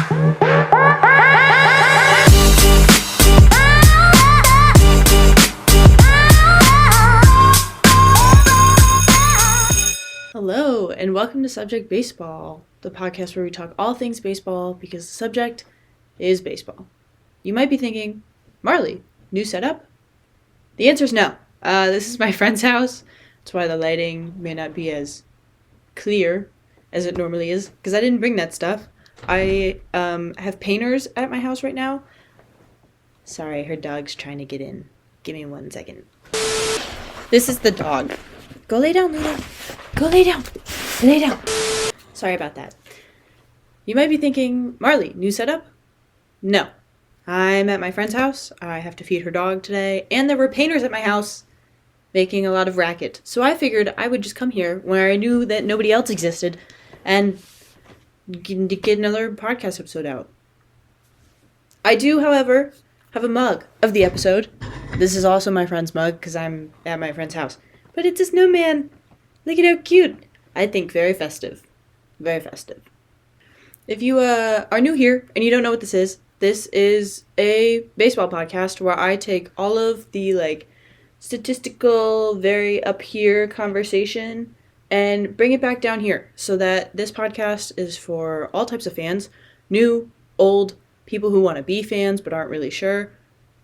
Hello, and welcome to Subject Baseball, the podcast where we talk all things baseball because the subject is baseball. You might be thinking, Marleigh, new setup? The answer is no. This is my friend's house. That's why the lighting may not be as clear as it normally is, because I didn't bring that stuff. I have painters at my house right now. Sorry, her dog's trying to get in. Give me 1 second. This is the dog. Go lay down, lay down. Go lay down. Lay down. Sorry about that. You might be thinking, Marleigh, new setup? No. I'm at my friend's house. I have to feed her dog today. And there were painters at my house making a lot of racket. So I figured I would just come here where I knew that nobody else existed and get another podcast episode out. I do, however, have a mug of the episode. This is also my friend's mug because I'm at my friend's house. But it's a snowman. Look at how cute. I think very festive. Very festive. If you are new here and you don't know what this is a baseball podcast where I take all of the statistical, very up here conversation and bring it back down here so that this podcast is for all types of fans, new, old, people who want to be fans but aren't really sure.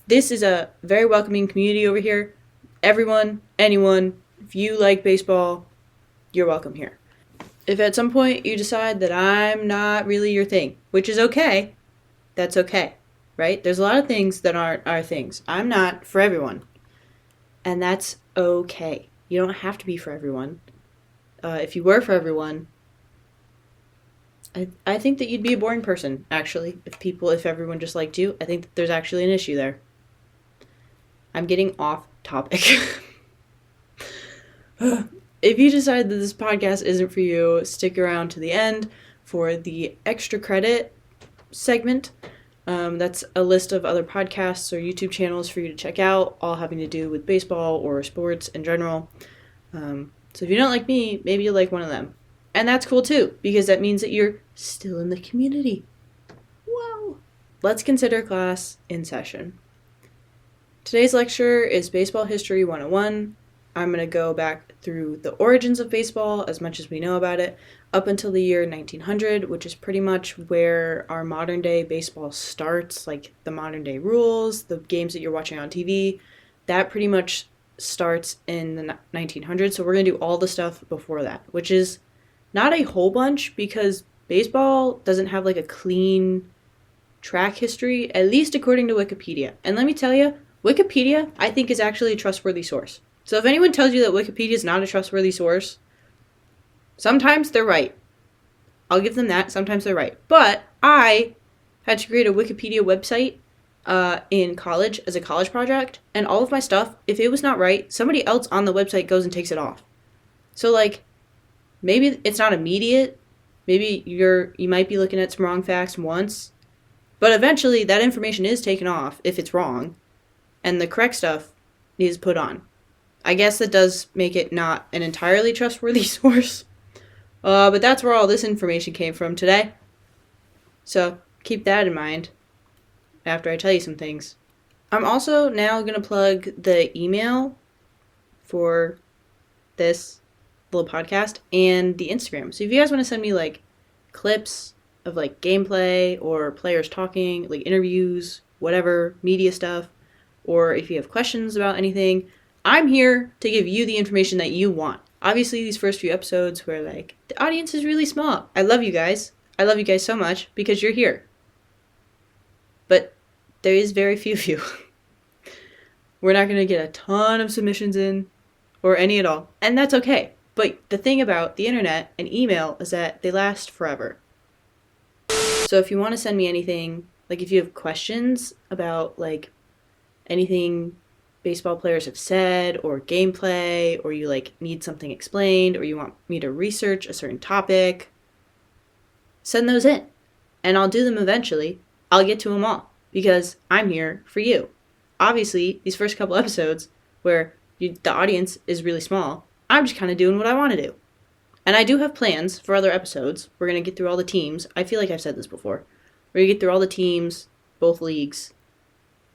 This is a very welcoming community over here. Everyone, anyone, if you like baseball, you're welcome here. If at some point you decide that I'm not really your thing, which is okay, that's okay, right? There's a lot of things that aren't our things. I'm not for everyone, and that's okay. You don't have to be for everyone. If you were for everyone, I think that you'd be a boring person, actually. If everyone just liked you, I think that there's actually an issue there. I'm getting off topic. If you decide that this podcast isn't for you, stick around to the end for the extra credit segment. That's a list of other podcasts or YouTube channels for you to check out, all having to do with baseball or sports in general. So if you don't like me, maybe you'll like one of them. And that's cool too, because that means that you're still in the community. Whoa! Let's consider class in session. Today's lecture is Baseball History 101. I'm going to go back through the origins of baseball, as much as we know about it, up until the year 1900, which is pretty much where our modern day baseball starts, like the modern day rules, the games that you're watching on TV. That pretty much starts in the 1900s, so we're going to do all the stuff before that, which is not a whole bunch because baseball doesn't have like a clean track history, at least according to Wikipedia. And let me tell you, Wikipedia, I think, is actually a trustworthy source. So if anyone tells you that Wikipedia is not a trustworthy source, sometimes they're right. I'll give them that. Sometimes they're right. But I had to create a Wikipedia website in college as a college project, and all of my stuff, if it was not right, somebody else on the website goes and takes it off. So maybe it's not immediate. Maybe you might be looking at some wrong facts once, but eventually that information is taken off if it's wrong, and the correct stuff is put on. I guess that does make it not an entirely trustworthy source. But that's where all this information came from today. So keep that in mind after I tell you some things. I'm also now going to plug the email for this little podcast and the Instagram. So if you guys want to send me clips of gameplay or players talking, interviews, whatever, media stuff, or if you have questions about anything, I'm here to give you the information that you want. Obviously, these first few episodes where, the audience is really small. I love you guys. I love you guys so much because you're here. But there is very few of you. We're not going to get a ton of submissions in, or any at all. And that's okay. But the thing about the internet and email is that they last forever. So if you want to send me anything, if you have questions about, anything baseball players have said, or gameplay, or you need something explained, or you want me to research a certain topic, send those in and I'll do them eventually. I'll get to them all because I'm here for you. Obviously, these first couple episodes where the audience is really small, I'm just kind of doing what I want to do. And I do have plans for other episodes. We're going to get through all the teams. I feel like I've said this before. where you get through all the teams, both leagues,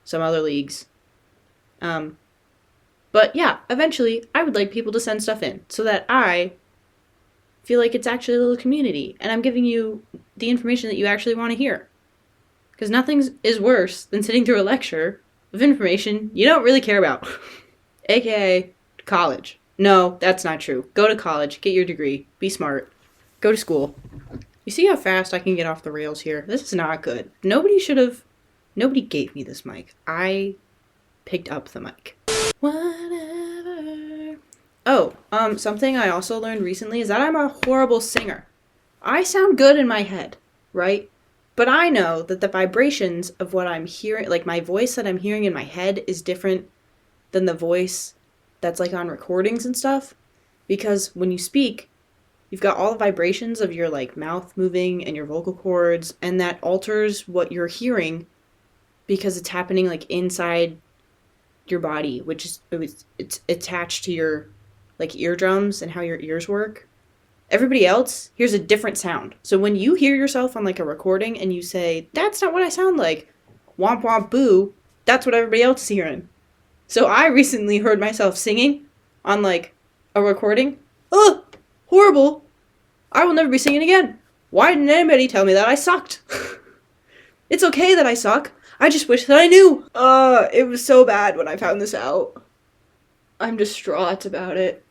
some other leagues. But yeah, eventually I would like people to send stuff in so that I feel like it's actually a little community and I'm giving you the information that you actually want to hear. Because nothing is worse than sitting through a lecture of information you don't really care about. AKA college. No, that's not true. Go to college, get your degree, be smart, go to school. You see how fast I can get off the rails here? This is not good. Nobody gave me this mic. I picked up the mic. Whatever. Oh, something I also learned recently is that I'm a horrible singer. I sound good in my head, right? But I know that the vibrations of what I'm hearing, like my voice that I'm hearing in my head is different than the voice that's like on recordings and stuff. Because when you speak, you've got all the vibrations of your like mouth moving and your vocal cords, and that alters what you're hearing because it's happening like inside your body, which is it's attached to your like eardrums and how your ears work. Everybody else hears a different sound. So when you hear yourself on like a recording and you say, that's not what I sound like, womp womp boo, that's what everybody else is hearing. So I recently heard myself singing on like a recording. Ugh, horrible. I will never be singing again. Why didn't anybody tell me that I sucked? It's okay that I suck. I just wish that I knew. It was so bad when I found this out. I'm distraught about it.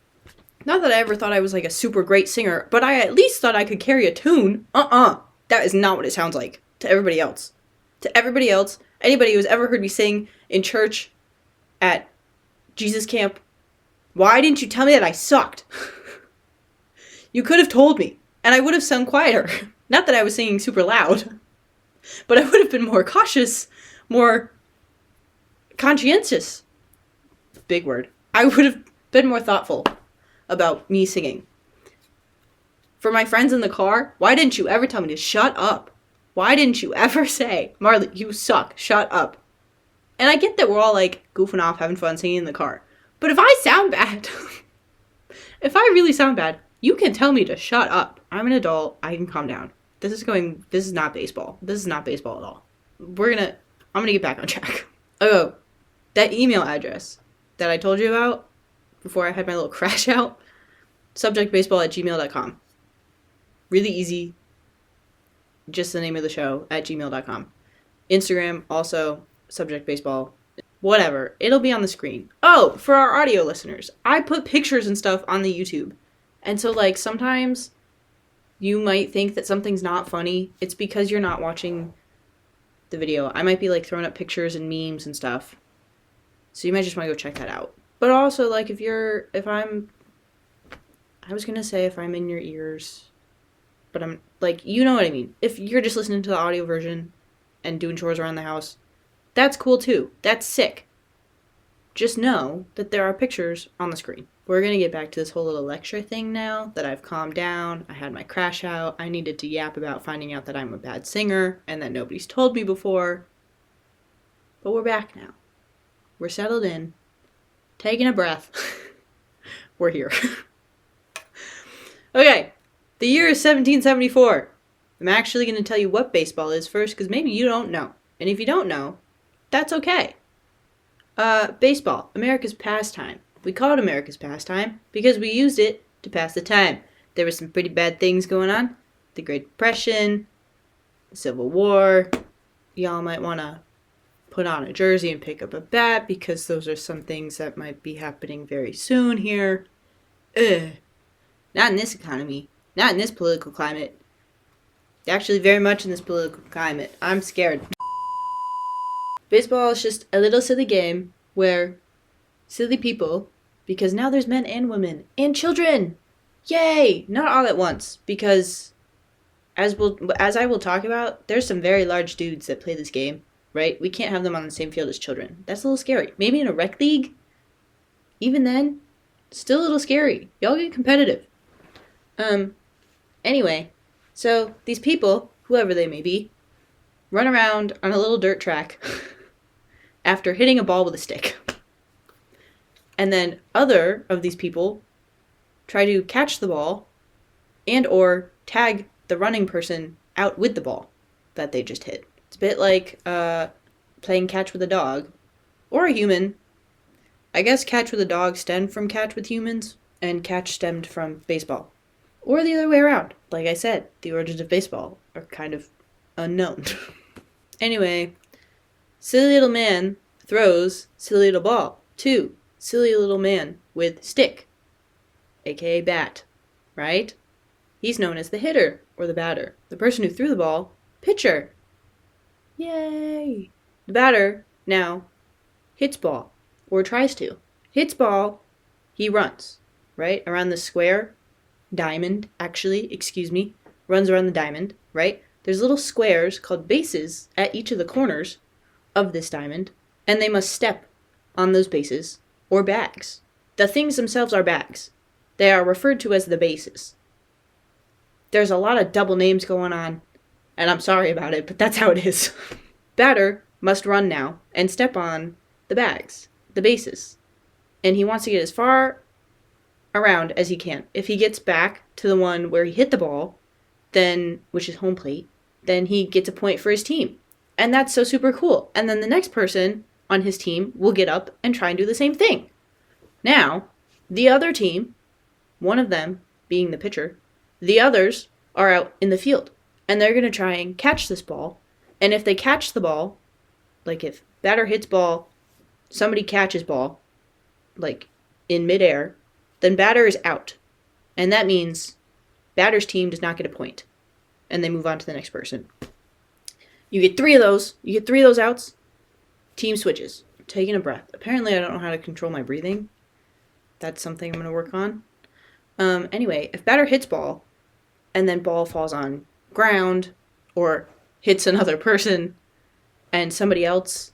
Not that I ever thought I was like a super great singer, but I at least thought I could carry a tune. That is not what it sounds like to everybody else. To everybody else, anybody who's ever heard me sing in church, at Jesus camp, why didn't you tell me that I sucked? You could have told me, and I would have sung quieter. Not that I was singing super loud, but I would have been more cautious, more conscientious. Big word. I would have been more thoughtful about me singing. For my friends in the car, why didn't you ever tell me to shut up? Why didn't you ever say, Marleigh, you suck, shut up? And I get that we're all like goofing off, having fun singing in the car. But if I sound bad, if I really sound bad, you can tell me to shut up. I'm an adult. I can calm down. This is not baseball. This is not baseball at all. I'm going to get back on track. Oh, that email address that I told you about before I had my little crash out, subjectbaseball@gmail.com. Really easy. Just the name of the show @gmail.com. Instagram, also subjectbaseball. Whatever. It'll be on the screen. Oh, for our audio listeners, I put pictures and stuff on the YouTube. And so, like, sometimes you might think that something's not funny. It's because you're not watching the video. I might be, like, throwing up pictures and memes and stuff. So you might just want to go check that out. But also, like, if I'm in your ears, but I'm, like, you know what I mean. If you're just listening to the audio version and doing chores around the house, that's cool too. That's sick. Just know that there are pictures on the screen. We're going to get back to this whole little lecture thing now that I've calmed down. I had my crash out. I needed to yap about finding out that I'm a bad singer and that nobody's told me before. But we're back now. We're settled in. Taking a breath. We're here. Okay. The year is 1774. I'm actually going to tell you what baseball is first because maybe you don't know. And if you don't know, that's okay. Baseball, America's pastime. We call it America's pastime because we used it to pass the time. There were some pretty bad things going on. The Great Depression, the Civil War. Y'all might want to put on a jersey and pick up a bat because those are some things that might be happening very soon here. Not in this economy. Not in this political climate. Actually, very much in this political climate. I'm scared. Baseball is just a little silly game where silly people, because now there's men and women and children. Yay! Not all at once, because as I will talk about, there's some very large dudes that play this game, right? We can't have them on the same field as children. That's a little scary. Maybe in a rec league, even then, still a little scary. Y'all get competitive. Anyway, so these people, whoever they may be, run around on a little dirt track after hitting a ball with a stick. And then other of these people try to catch the ball and or tag the running person out with the ball. that they just hit. It's a bit like playing catch with a dog or a human. I guess catch with a dog stemmed from catch with humans, and catch stemmed from baseball. Or the other way around. Like I said, the origins of baseball are kind of unknown. Anyway, silly little man throws silly little ball to silly little man with stick, aka bat, right? He's known as the hitter or the batter. The person who threw the ball, pitcher. Yay! The batter now hits ball, or tries to. Hits ball, he runs, right? Around the square, diamond, actually, runs around the diamond, right? There's little squares called bases at each of the corners of this diamond, and they must step on those bases, or bags. The things themselves are bags. They are referred to as the bases. There's a lot of double names going on, and I'm sorry about it, but that's how it is. Batter must run now and step on the bags, the bases. And he wants to get as far around as he can. If he gets back to the one where he hit the ball, then, which is home plate, then he gets a point for his team. And that's so super cool. And then the next person on his team will get up and try and do the same thing. Now, the other team, one of them being the pitcher, the others are out in the field. And they're going to try and catch this ball. And if they catch the ball, like if batter hits ball, somebody catches ball, like in midair, then batter is out. And that means batter's team does not get a point. And they move on to the next person. You get 3 of those. You get 3 of those outs. Team switches. I'm taking a breath. Apparently I don't know how to control my breathing. That's something I'm going to work on. Anyway, if batter hits ball, and then ball falls on ground, or hits another person, and somebody else,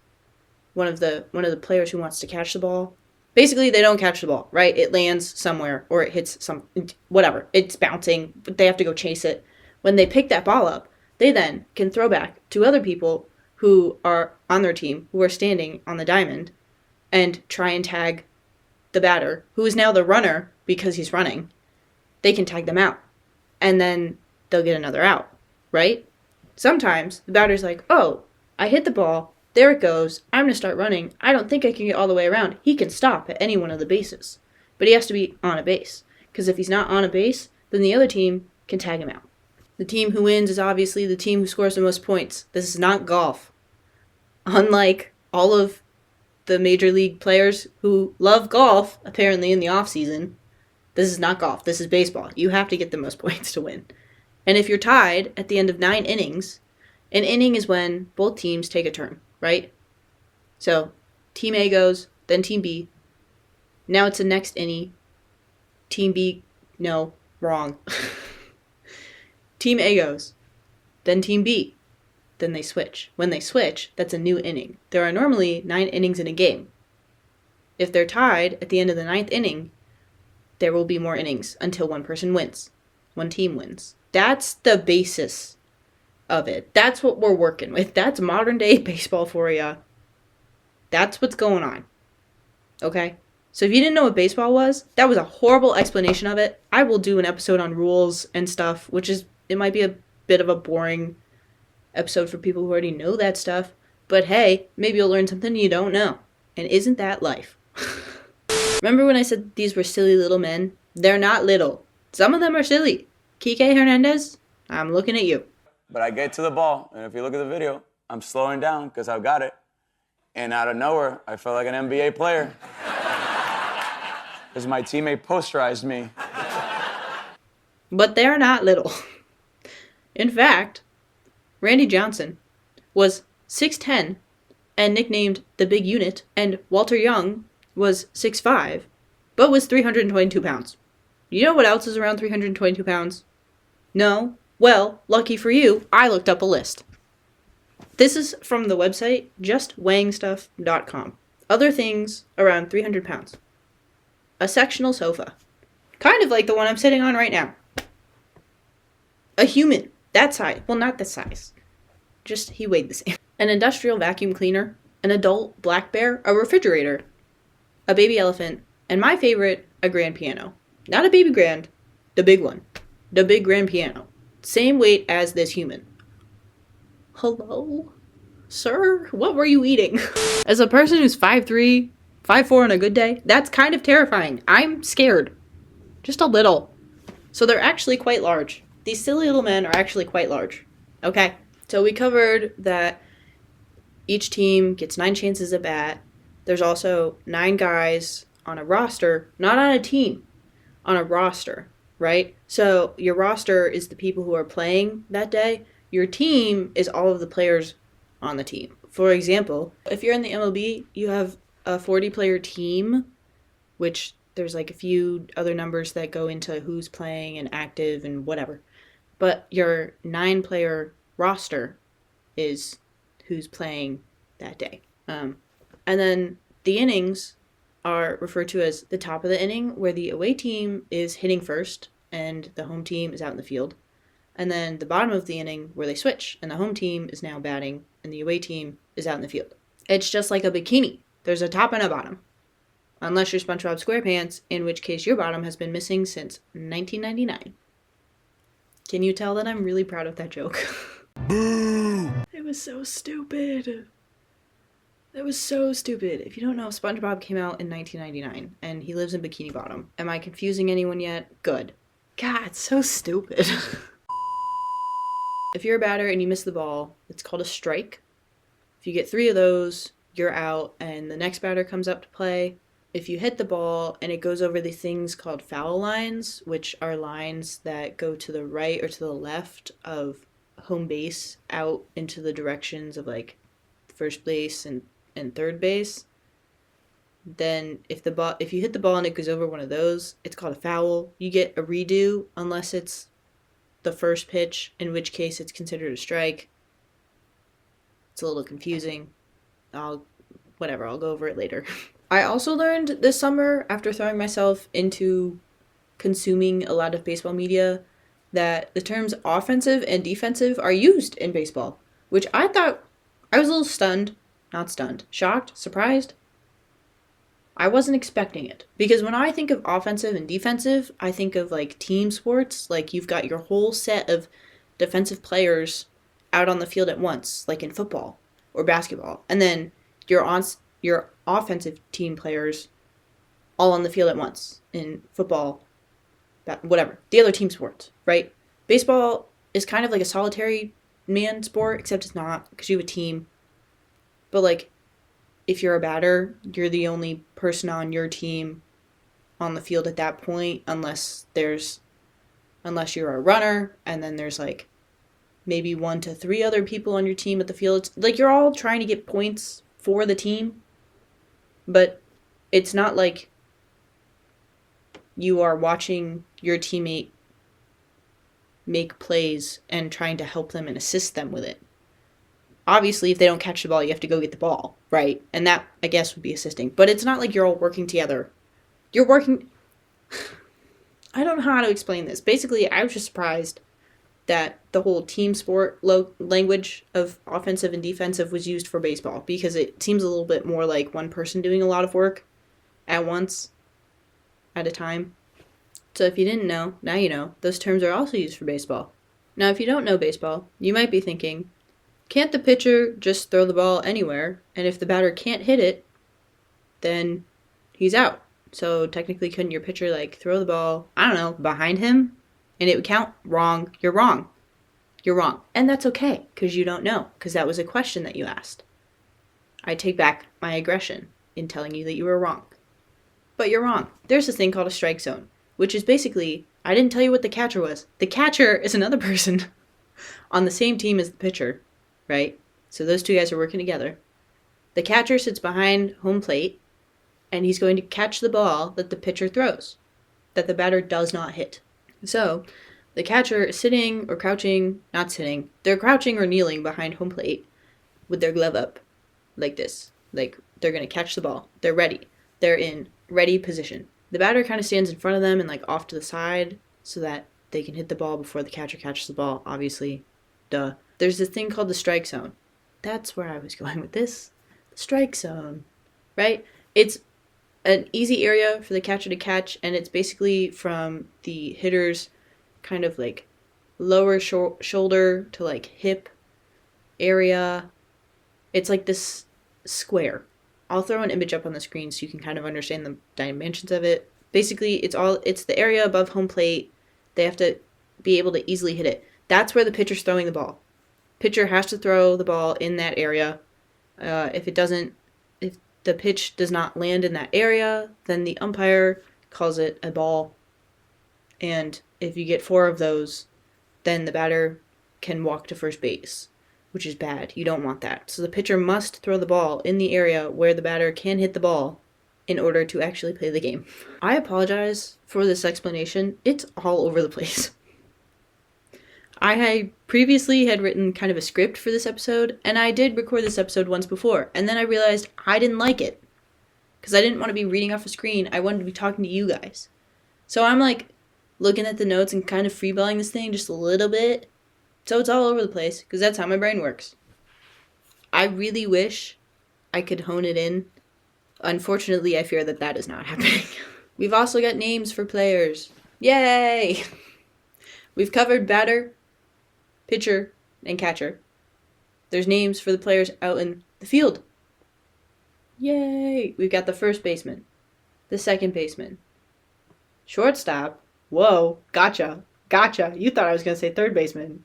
one of the players who wants to catch the ball, basically they don't catch the ball, right? It lands somewhere, or it hits whatever. It's bouncing, but they have to go chase it. When they pick that ball up, they then can throw back to other people who are on their team, who are standing on the diamond, and try and tag the batter, who is now the runner because he's running. They can tag them out, and then they'll get another out, right? Sometimes the batter's like, oh, I hit the ball, there it goes, I'm going to start running, I don't think I can get all the way around. He can stop at any one of the bases, but he has to be on a base, because if he's not on a base, then the other team can tag him out. The team who wins is obviously the team who scores the most points. This is not golf. Unlike all of the major league players who love golf, apparently in the off season, this is not golf. This is baseball. You have to get the most points to win. And if you're tied at the end of 9 innings, an inning is when both teams take a turn, right? So, Team A goes, then Team B. Now it's the next inning. Team B, no, wrong. Team A goes, then Team B. Then they switch. When they switch, that's a new inning. There are normally 9 innings in a game. If they're tied at the end of the 9th inning, there will be more innings until one person wins. One team wins. That's the basis of it. That's what we're working with. That's modern day baseball for you. That's what's going on. Okay? So if you didn't know what baseball was, that was a horrible explanation of it. I will do an episode on rules and stuff, it might be a bit of a boring episode for people who already know that stuff. But hey, maybe you'll learn something you don't know. And isn't that life? Remember when I said these were silly little men? They're not little. Some of them are silly. Kike Hernandez, I'm looking at you. But I get to the ball, and if you look at the video, I'm slowing down because I've got it. And out of nowhere, I felt like an NBA player. Because my teammate posterized me. But they're not little. In fact, Randy Johnson was 6'10", and nicknamed the Big Unit, and Walter Young was 6'5", but was 322 pounds. You know what else is around 322 pounds? No? Well, lucky for you, I looked up a list. This is from the website justweighingstuff.com. Other things around 300 pounds. A sectional sofa. Kind of like the one I'm sitting on right now. A human. That size. Well, not the size. Just, he weighed the same. An industrial vacuum cleaner. An adult black bear. A refrigerator. A baby elephant. And my favorite, a grand piano. Not a baby grand. The big one. The big grand piano. Same weight as this human. Hello? Sir, what were you eating? As a person who's 5'3", 5'4" on a good day, that's kind of terrifying. I'm scared. Just a little. So they're actually quite large. These silly little men are actually quite large. Okay, so we covered that each team gets 9 chances at bat. There's also 9 guys on a roster, not on a team, on a roster, right? So your roster is the people who are playing that day. Your team is all of the players on the team. For example, if you're in the MLB, you have a 40-player team, which there's like a few other numbers that go into who's playing and active and whatever. But your 9-player roster is who's playing that day. And then the innings are referred to as the top of the inning, where the away team is hitting first and the home team is out in the field. And then the bottom of the inning, where they switch and the home team is now batting and the away team is out in the field. It's just like a bikini. There's a top and a bottom. Unless you're SpongeBob SquarePants, in which case your bottom has been missing since 1999. Can you tell that I'm really proud of that joke? Boo! It was so stupid. That was so stupid. If you don't know, SpongeBob came out in 1999, and he lives in Bikini Bottom. Am I confusing anyone yet? Good. God, it's so stupid. If you're a batter and you miss the ball, it's called a strike. If you get 3 of those, you're out, and the next batter comes up to play. If you hit the ball and it goes over the things called foul lines, which are lines that go to the right or to the left of home base out into the directions of like first base and third base, then if you hit the ball and it goes over one of those, it's called a foul. You get a redo unless it's the first pitch, in which case it's considered a strike. It's a little confusing. I'll go over it later. I also learned this summer, after throwing myself into consuming a lot of baseball media, that the terms offensive and defensive are used in baseball, which I thought, I was a little shocked, surprised. I wasn't expecting it. Because when I think of offensive and defensive, I think of like team sports, like you've got your whole set of defensive players out on the field at once, like in football or basketball, and then your offensive team players all on the field at once in football, whatever, the other team sports, right? Baseball is kind of like a solitary man sport, except it's not, because you have a team. But like, if you're a batter, you're the only person on your team on the field at that point, unless you're a runner, and then there's like maybe 1 to 3 other people on your team at the field. It's like you're all trying to get points for the team, but it's not like you are watching your teammate make plays and trying to help them and assist them with it. Obviously, if they don't catch the ball, you have to go get the ball, right? And that, I guess, would be assisting. But it's not like you're all working together. You're working... I don't know how to explain this. Basically, I was just surprised that the whole team sport language of offensive and defensive was used for baseball, because it seems a little bit more like one person doing a lot of work at once, at a time. So if you didn't know, now you know. Those terms are also used for baseball. Now, if you don't know baseball, you might be thinking, can't the pitcher just throw the ball anywhere, and if the batter can't hit it, then he's out? So technically, couldn't your pitcher like throw the ball, I don't know, behind him, and it would count? Wrong. You're wrong. You're wrong. And that's okay, because you don't know, because that was a question that you asked. I take back my aggression in telling you that you were wrong. But you're wrong. There's this thing called a strike zone, which is basically, I didn't tell you what the catcher was. The catcher is another person on the same team as the pitcher, right? So those 2 guys are working together. The catcher sits behind home plate, and he's going to catch the ball that the pitcher throws, that the batter does not hit. So the catcher is sitting or crouching, not sitting, they're crouching or kneeling behind home plate with their glove up, like this. Like, they're going to catch the ball. They're ready. They're in ready position. The batter kind of stands in front of them and like off to the side so that they can hit the ball before the catcher catches the ball, obviously. Duh. There's this thing called the strike zone. That's where I was going with this. The strike zone, right? It's an easy area for the catcher to catch, and it's basically from the hitter's kind of like lower shoulder to like hip area. It's like this square. I'll throw an image up on the screen so you can kind of understand the dimensions of it. Basically, it's the area above home plate. They have to be able to easily hit it. That's where the pitcher's throwing the ball. Pitcher has to throw the ball in that area. If the pitch does not land in that area, then the umpire calls it a ball. And if you get 4 of those, then the batter can walk to first base, which is bad. You don't want that. So the pitcher must throw the ball in the area where the batter can hit the ball in order to actually play the game. I apologize for this explanation. It's all over the place. I had previously written kind of a script for this episode, and I did record this episode once before, and then I realized I didn't like it. Because I didn't want to be reading off a screen, I wanted to be talking to you guys. So I'm like looking at the notes and kind of freeballing this thing just a little bit. So it's all over the place, because that's how my brain works. I really wish I could hone it in. Unfortunately, I fear that is not happening. We've also got names for players. Yay! We've covered batter, pitcher, and catcher. There's names for the players out in the field. Yay! We've got the first baseman, the second baseman, shortstop. Whoa, gotcha. You thought I was going to say third baseman.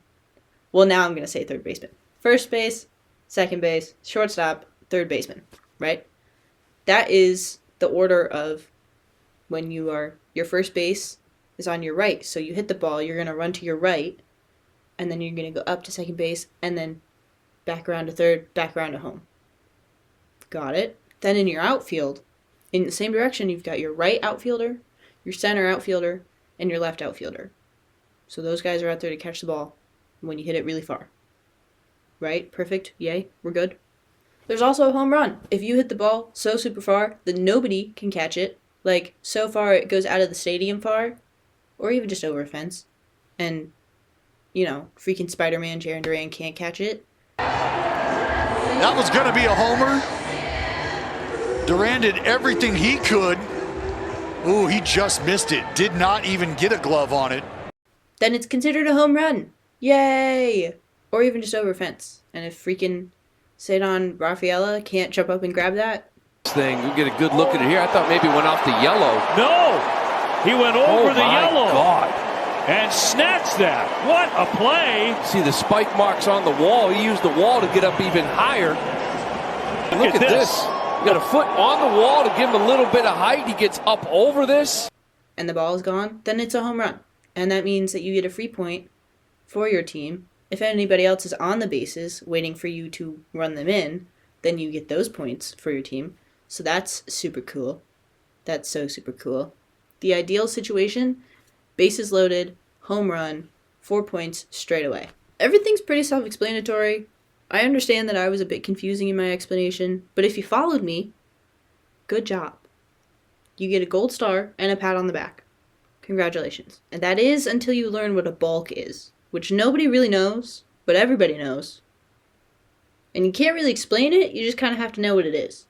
Well, now I'm going to say third baseman. First base, second base, shortstop, third baseman, right? That is the order of when your first base is on your right. So you hit the ball, you're going to run to your right, and then you're going to go up to second base, and then back around to third, back around to home. Got it? Then in your outfield, in the same direction, you've got your right outfielder, your center outfielder, and your left outfielder. So those guys are out there to catch the ball when you hit it really far. Right? Perfect? Yay? We're good? There's also a home run. If you hit the ball so super far that nobody can catch it, like so far it goes out of the stadium far, or even just over a fence, and, freaking Spider-Man Jaron Duran can't catch it. That was going to be a homer. Duran did everything he could. Ooh, he just missed it. Did not even get a glove on it. Then it's considered a home run. Yay! Or even just over a fence. And if freaking Cedon Rafaela can't jump up and grab that. Thing, we get a good look at it here. I thought maybe it went off the yellow. No! He went over the yellow. God. And snatched that. What a play! See the spike marks on the wall. He used the wall to get up even higher. Look at this. You got a foot on the wall to give him a little bit of height. He gets up over this. And the ball is gone. Then it's a home run. And that means that you get a free point for your team. If anybody else is on the bases waiting for you to run them in, then you get those points for your team. So that's super cool. That's so super cool. The ideal situation, bases loaded, home run, 4 points straight away. Everything's pretty self-explanatory. I understand that I was a bit confusing in my explanation, but if you followed me, good job. You get a gold star and a pat on the back. Congratulations. And that is until you learn what a balk is, which nobody really knows, but everybody knows. And you can't really explain it, you just kind of have to know what it is.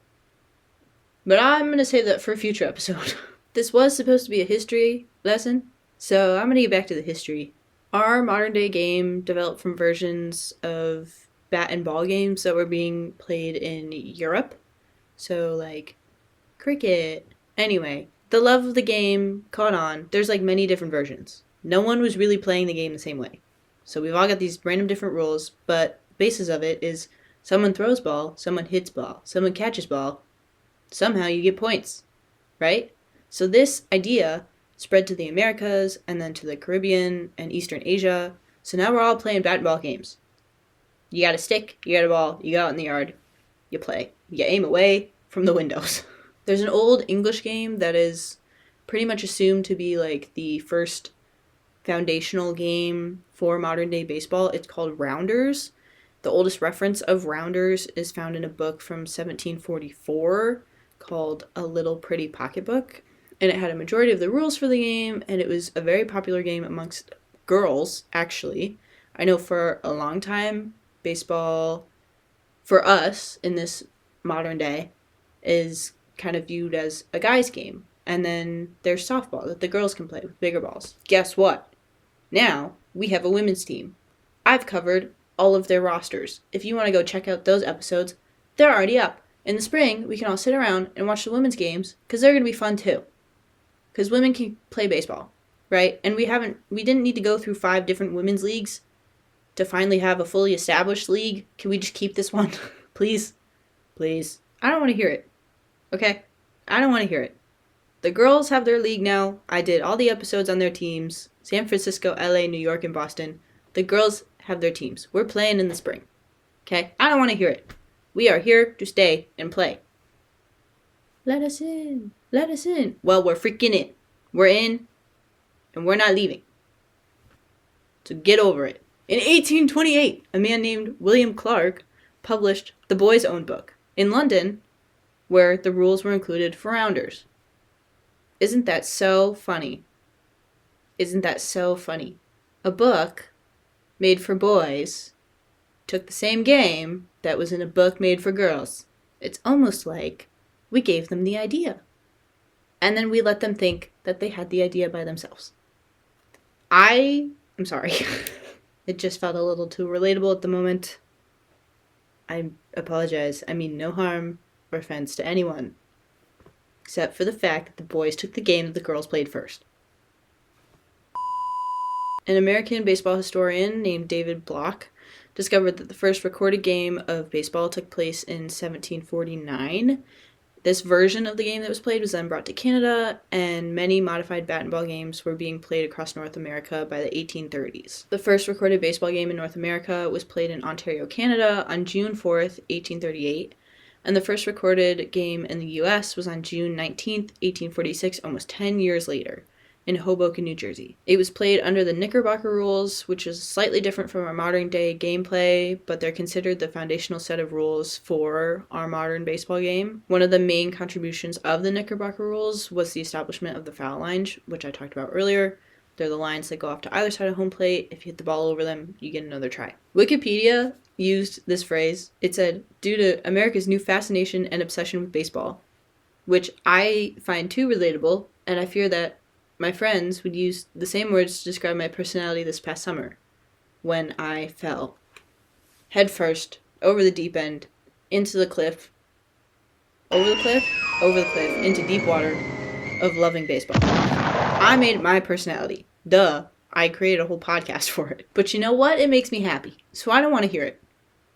But I'm going to save that for a future episode. This was supposed to be a history lesson, so I'm going to get back to the history. Our modern day game developed from versions of bat and ball games that were being played in Europe. So, like, cricket. Anyway, the love of the game caught on. There's, many different versions. No one was really playing the game the same way. So we've all got these random different rules, but the basis of it is someone throws ball, someone hits ball, someone catches ball. Somehow you get points, right? So this idea spread to the Americas and then to the Caribbean and Eastern Asia. So now we're all playing bat and ball games. You got a stick, you got a ball, you go out in the yard, you play. You aim away from the windows. There's an old English game that is pretty much assumed to be the first foundational game for modern day baseball. It's called Rounders. The oldest reference of Rounders is found in a book from 1744 called A Little Pretty Pocketbook. And it had a majority of the rules for the game, and it was a very popular game amongst girls, actually. I know for a long time, baseball, for us in this modern day, is kind of viewed as a guy's game. And then there's softball that the girls can play with bigger balls. Guess what? Now we have a women's team. I've covered all of their rosters. If you want to go check out those episodes, they're already up. In the spring, we can all sit around and watch the women's games because they're going to be fun too. Because women can play baseball, right? And we didn't need to go through 5 different women's leagues to finally have a fully established league. Can we just keep this one? Please? Please. I don't want to hear it. Okay? I don't want to hear it. The girls have their league now. I did all the episodes on their teams. San Francisco, LA, New York, and Boston. The girls have their teams. We're playing in the spring. Okay? I don't want to hear it. We are here to stay and play. Let us in. Let us in. Well, we're freaking in. We're in, and we're not leaving. So get over it. In 1828, a man named William Clark published the boys' own book in London, where the rules were included for rounders. Isn't that so funny? Isn't that so funny? A book made for boys took the same game that was in a book made for girls. It's almost like we gave them the idea. And then we let them think that they had the idea by themselves. I'm sorry. It just felt a little too relatable at the moment. I apologize. I mean no harm or offense to anyone, except for the fact that the boys took the game that the girls played first. An American baseball historian named David Block discovered that the first recorded game of baseball took place in 1749. This version of the game that was played was then brought to Canada, and many modified bat and ball games were being played across North America by the 1830s. The first recorded baseball game in North America was played in Ontario, Canada on June 4th, 1838, and the first recorded game in the U.S. was on June 19th, 1846, almost 10 years later, in Hoboken, New Jersey. It was played under the Knickerbocker rules, which is slightly different from our modern-day gameplay, but they're considered the foundational set of rules for our modern baseball game. One of the main contributions of the Knickerbocker rules was the establishment of the foul lines, which I talked about earlier. They're the lines that go off to either side of home plate. If you hit the ball over them, you get another try. Wikipedia used this phrase. It said, due to America's new fascination and obsession with baseball, which I find too relatable, and I fear that my friends would use the same words to describe my personality this past summer, when I fell headfirst over the deep end, into the cliff, over the cliff, into deep water of loving baseball. I made it my personality. Duh. I created a whole podcast for it. But you know what? It makes me happy. So I don't want to hear it.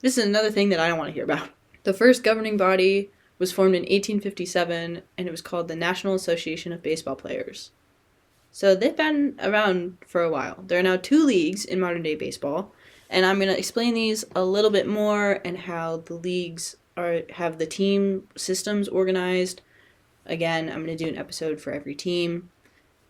This is another thing that I don't want to hear about. The first governing body was formed in 1857, and it was called the National Association of Baseball Players. So they've been around for a while. There are now 2 leagues in modern-day baseball, and I'm going to explain these a little bit more and how the leagues have the team systems organized. Again, I'm going to do an episode for every team.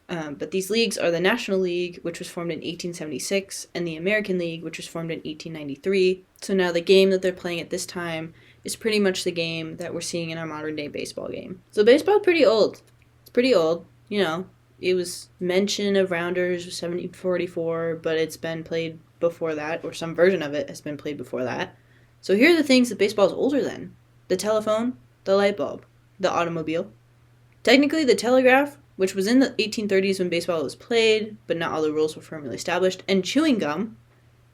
But these leagues are the National League, which was formed in 1876, and the American League, which was formed in 1893. So now the game that they're playing at this time is pretty much the game that we're seeing in our modern-day baseball game. So baseball is pretty old. It's pretty old, you know. It was mention of rounders 1744, but it's been played before that, or some version of it has been played before that. So here are the things that baseball is older than. The telephone, the light bulb, the automobile. Technically, the telegraph, which was in the 1830s when baseball was played, but not all the rules were firmly established, and chewing gum,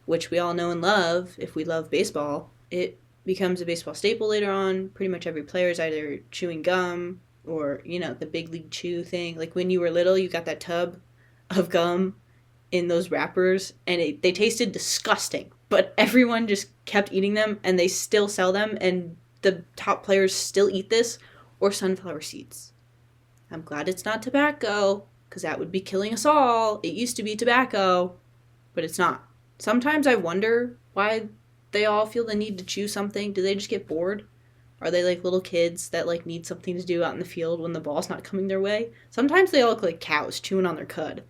which we all know and love if we love baseball. It becomes a baseball staple later on. Pretty much every player is either chewing gum or, you know, the big league chew thing. Like when you were little, you got that tub of gum in those wrappers, and they tasted disgusting. But everyone just kept eating them, and they still sell them, and the top players still eat this, or sunflower seeds. I'm glad it's not tobacco, because that would be killing us all. It used to be tobacco, but it's not. Sometimes I wonder why they all feel the need to chew something. Do they just get bored? Are they like little kids that like need something to do out in the field when the ball's not coming their way? Sometimes they all look like cows chewing on their cud,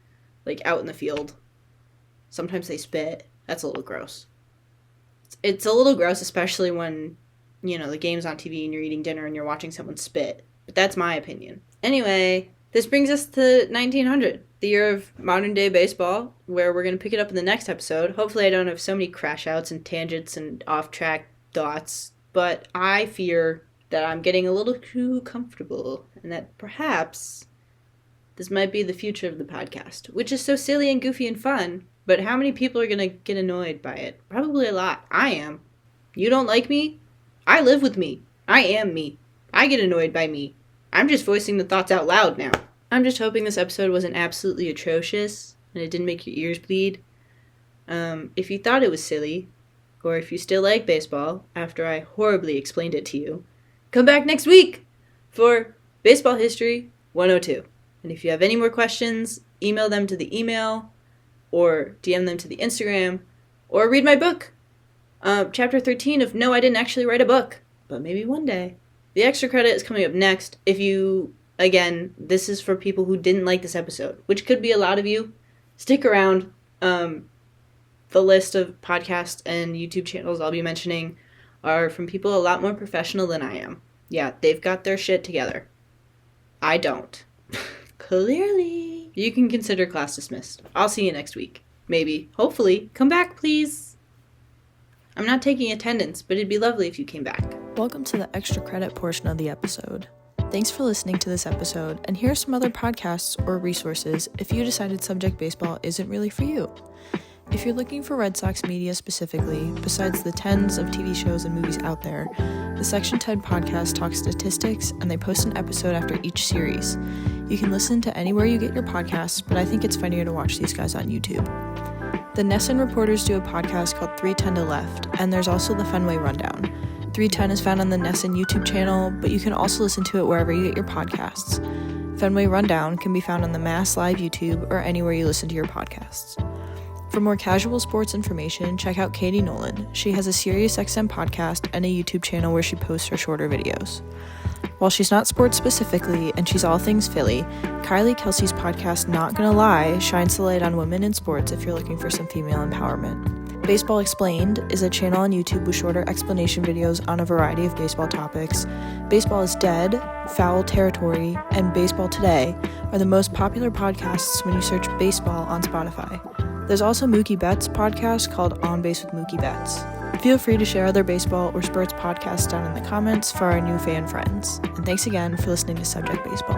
like out in the field. Sometimes they spit. That's a little gross. It's a little gross, especially when, you know, the game's on TV and you're eating dinner and you're watching someone spit. But that's my opinion. Anyway, this brings us to 1900, the year of modern-day baseball, where we're going to pick it up in the next episode. Hopefully I don't have so many crash-outs and tangents and off-track thoughts, but I fear that I'm getting a little too comfortable and that perhaps this might be the future of the podcast, which is so silly and goofy and fun, But how many people are going to get annoyed by it? Probably a lot. I am. You don't like me? I live with me. I am me. I get annoyed by me. I'm just voicing the thoughts out loud now. I'm just hoping this episode wasn't absolutely atrocious and it didn't make your ears bleed. If you thought it was silly, or if you still like baseball after I horribly explained it to you, come back next week for Baseball History 102. And if you have any more questions, email them to the email, or DM them to the Instagram, or read my book. Chapter 13 of No, I Didn't Actually Write a Book, but maybe one day. The extra credit is coming up next. If you, again, this is for people who didn't like this episode, which could be a lot of you. Stick around. The list of podcasts and YouTube channels I'll be mentioning are from people a lot more professional than I am. Yeah, they've got their shit together. I don't. Clearly. You can consider class dismissed. I'll see you next week. Maybe. Hopefully. Come back, please. I'm not taking attendance, but it'd be lovely if you came back. Welcome to the extra credit portion of the episode. Thanks for listening to this episode, and here are some other podcasts or resources if you decided subject baseball isn't really for you. If you're looking for Red Sox media specifically, besides the tens of TV shows and movies out there, the Section 10 podcast talks statistics, and they post an episode after each series. You can listen to anywhere you get your podcasts, but I think it's funnier to watch these guys on YouTube. The NESN reporters do a podcast called 310 to Left, and there's also the Fenway Rundown. 310 is found on the NESN YouTube channel, but you can also listen to it wherever you get your podcasts. Fenway Rundown can be found on the Mass Live YouTube or anywhere you listen to your podcasts. For more casual sports information, check out Katie Nolan. She has a SiriusXM podcast and a YouTube channel where she posts her shorter videos. While she's not sports specifically, and she's all things Philly, Kylie Kelsey's podcast Not Gonna Lie shines the light on women in sports if you're looking for some female empowerment. Baseball Explained is a channel on YouTube with shorter explanation videos on a variety of baseball topics. Baseball is Dead, Foul Territory, and Baseball Today are the most popular podcasts when you search baseball on Spotify. There's also Mookie Betts' podcast called On Base with Mookie Betts. Feel free to share other baseball or sports podcasts down in the comments for our new fan friends. And thanks again for listening to Subject Baseball.